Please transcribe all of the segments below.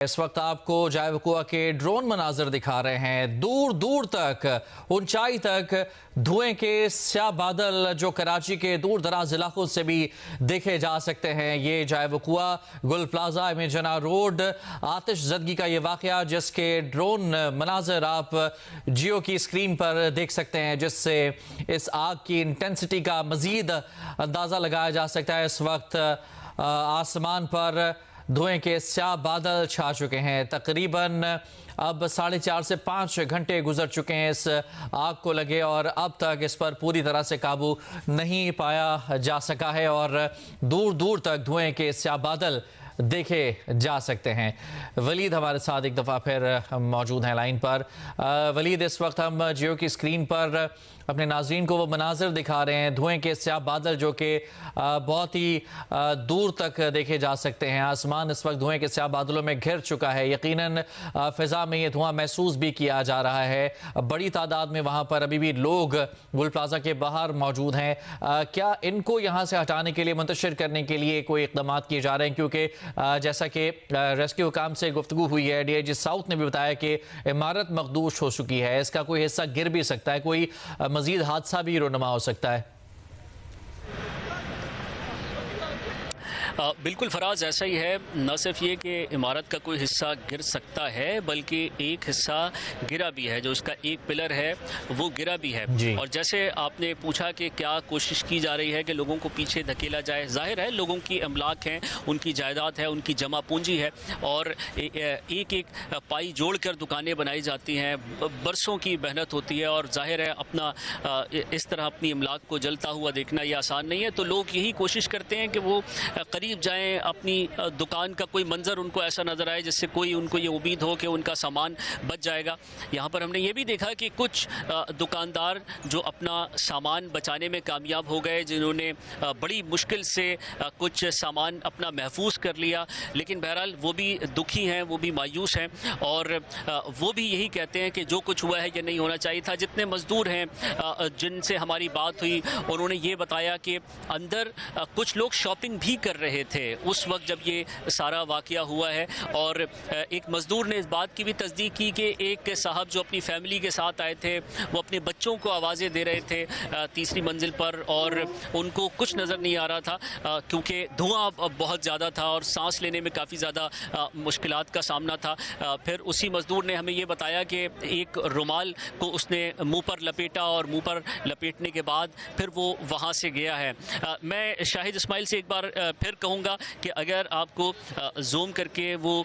इस वक्त आपको जायवकुआ के ड्रोन मनाजर दिखा रहे हैं। दूर दूर तक, ऊंचाई तक धुएं के स्याह बादल जो कराची के दूर दराज इलाकों से भी देखे जा सकते हैं। ये जायवकुआ गुल प्लाजा इमेजना रोड आतिश जदगी का ये वाकया, जिसके ड्रोन मनाजर आप जियो की स्क्रीन पर देख सकते हैं, जिससे इस आग की इंटेंसिटी का मजीद अंदाज़ा लगाया जा सकता है। इस वक्त आसमान पर धुएं के स्याह बादल छा चुके हैं। तकरीबन अब 4.5 से 5 घंटे गुजर चुके हैं इस आग को लगे, और अब तक इस पर पूरी तरह से काबू नहीं पाया जा सका है और दूर दूर तक धुएं के स्याह बादल देखे जा सकते हैं। वलीद हमारे साथ एक दफ़ा फिर मौजूद हैं लाइन पर। वलीद, इस वक्त हम जियो की स्क्रीन पर अपने नाज़रीन को वो मनाजिर दिखा रहे हैं, धुएं के स्याह बादल जो कि बहुत ही दूर तक देखे जा सकते हैं। आसमान इस वक्त धुएं के स्याह बादलों में घिर चुका है। यकीनन फ़िज़ा में ये धुआं महसूस भी किया जा रहा है। बड़ी तादाद में वहाँ पर अभी भी लोग गुल प्लाजा के बाहर मौजूद हैं। क्या इनको यहाँ से हटाने के लिए, मुंतशिर करने के लिए कोई इक़दाम किए जा रहे हैं? क्योंकि जैसा कि रेस्क्यू हुकाम से गुफ्तगू हुई है, DIG साउथ ने भी बताया कि इमारत मखदूश हो चुकी है, इसका कोई हिस्सा गिर भी सकता है, कोई मजीद हादसा भी रोनमा हो सकता है। बिल्कुल फराज, ऐसा ही है। न सिर्फ ये कि इमारत का कोई हिस्सा गिर सकता है, बल्कि एक हिस्सा गिरा भी है, जो इसका एक पिलर है वो गिरा भी है। और जैसे आपने पूछा कि क्या कोशिश की जा रही है कि लोगों को पीछे धकेला जाए, जाहिर है लोगों की अमलाक हैं, उनकी जायदाद है, उनकी जमा पूंजी है, और एक एक पाई जोड़ कर दुकानें बनाई जाती हैं, बरसों की मेहनत होती है, और जाहिर है अपना इस तरह अपनी अमलाक को जलता हुआ देखना ये आसान नहीं है। तो लोग यही कोशिश करते हैं कि वो करीब जाएं, अपनी दुकान का कोई मंजर उनको ऐसा नज़र आए जिससे कोई उनको ये उम्मीद हो कि उनका सामान बच जाएगा। यहाँ पर हमने ये भी देखा कि कुछ दुकानदार जो अपना सामान बचाने में कामयाब हो गए, जिन्होंने बड़ी मुश्किल से कुछ सामान अपना महफूज कर लिया, लेकिन बहरहाल वो भी दुखी हैं, वो भी मायूस हैं, और वो भी यही कहते हैं कि जो कुछ हुआ है ये नहीं होना चाहिए था। जितने मज़दूर हैं जिनसे हमारी बात हुई, उन्होंने ये बताया कि अंदर कुछ लोग शॉपिंग भी कर रहे थे उस वक्त जब ये सारा वाकया हुआ है। और एक मजदूर ने इस बात की भी तस्दीक की कि एक साहब जो अपनी फैमिली के साथ आए थे, वो अपने बच्चों को आवाज़ें दे रहे थे तीसरी मंजिल पर, और उनको कुछ नज़र नहीं आ रहा था क्योंकि धुआं बहुत ज़्यादा था और सांस लेने में काफ़ी ज़्यादा मुश्किलात का सामना था। फिर उसी मजदूर ने हमें ये बताया कि एक रुमाल को उसने मुँह पर लपेटा, और मुँह पर लपेटने के बाद फिर वो वहाँ से गया है। मैं शाहिद इस्माइल से एक बार फिर कहूँगा कि अगर आपको जूम करके वो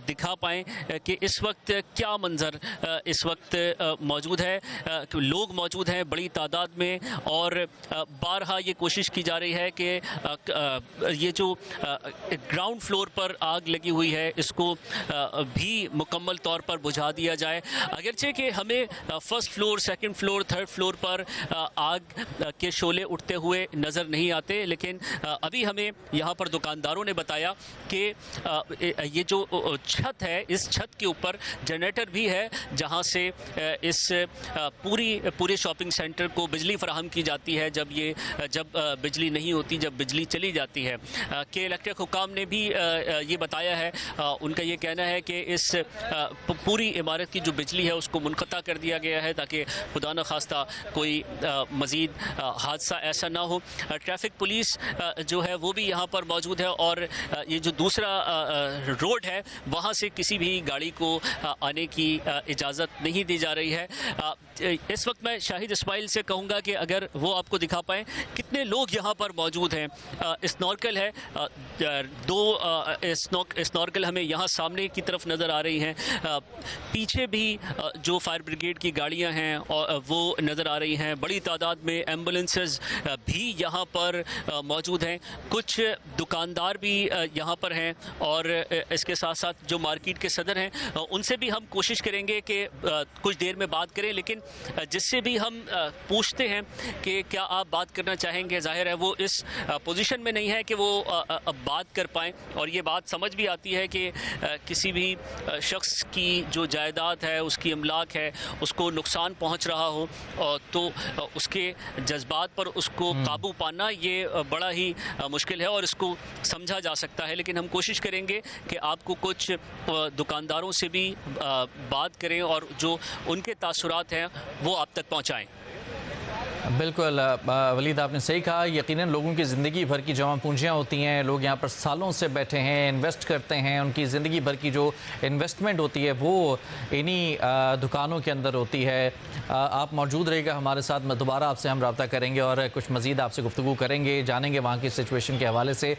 दिखा पाएँ कि इस वक्त क्या मंजर इस वक्त मौजूद है। लोग मौजूद हैं बड़ी तादाद में, और बारहा ये कोशिश की जा रही है कि ये जो ग्राउंड फ्लोर पर आग लगी हुई है इसको भी मुकम्मल तौर पर बुझा दिया जाए। अगरचे कि हमें first floor, second floor, third floor पर आग के शोले उठते हुए नज़र नहीं आते, लेकिन अभी हमें यहाँ पर दुकानदारों ने बताया कि ये जो छत है, इस छत के ऊपर जनरेटर भी है, जहाँ से इस पूरे शॉपिंग सेंटर को बिजली फराहम की जाती है जब बिजली नहीं होती, जब बिजली चली जाती है। के इलेक्ट्रिक हुकाम ने भी ये बताया है, उनका ये कहना है कि इस पूरी इमारत की जो बिजली है उसको मुनक़ता कर दिया गया है ताकि खुदा न खास्ता कोई मज़ीद हादसा ऐसा ना हो। ट्रैफिक पुलिस जो है वो भी यहाँ पर मौजूद है, और ये जो दूसरा रोड है वहाँ से किसी भी गाड़ी को आने की इजाज़त नहीं दी जा रही है। इस वक्त मैं शाहिद इस्माइल से कहूँगा कि अगर वो आपको दिखा पाएँ कितने लोग यहाँ पर मौजूद हैं। स्नॉर्कल है, दो स्नॉर्कल हमें यहाँ सामने की तरफ नज़र आ रही हैं, पीछे भी जो फायर ब्रिगेड की गाड़ियाँ हैं वो नज़र आ रही हैं। बड़ी तादाद में एम्बुलेंसेस भी यहाँ पर मौजूद हैं। कुछ दुकानदार भी यहाँ पर हैं, और इसके साथ साथ जो मार्केट के सदर हैं उनसे भी हम कोशिश करेंगे कि कुछ देर में बात करें, लेकिन जिससे भी हम पूछते हैं कि क्या आप बात करना चाहेंगे, जाहिर है वो इस पोजीशन में नहीं है कि वो बात कर पाएँ। और ये बात समझ भी आती है कि किसी भी शख्स की जो जायदाद है, उसकी अमलाक है, उसको नुकसान पहुँच रहा हो, तो उसके जज्बात पर उसको काबू पाना ये बड़ा ही मुश्किल है, और इसको इसको समझा जा सकता है, लेकिन हम कोशिश करेंगे कि आपको कुछ दुकानदारों से भी बात करें और जो उनके तासुरात हैं वो आप तक पहुँचाएँ। बिल्कुल वलीद, आपने सही कहा। यकीनन लोगों की ज़िंदगी भर की जमा पूंजियाँ होती हैं, लोग यहाँ पर सालों से बैठे हैं, इन्वेस्ट करते हैं, उनकी ज़िंदगी भर की जो इन्वेस्टमेंट होती है वो इन्हीं दुकानों के अंदर होती है। आप मौजूद रहिएगा हमारे साथ, मैं दोबारा आपसे हम रब्ता करेंगे और कुछ मज़ीद आपसे गुफ्तगू करेंगे, जानेंगे वहाँ की सिचुएशन के हवाले से।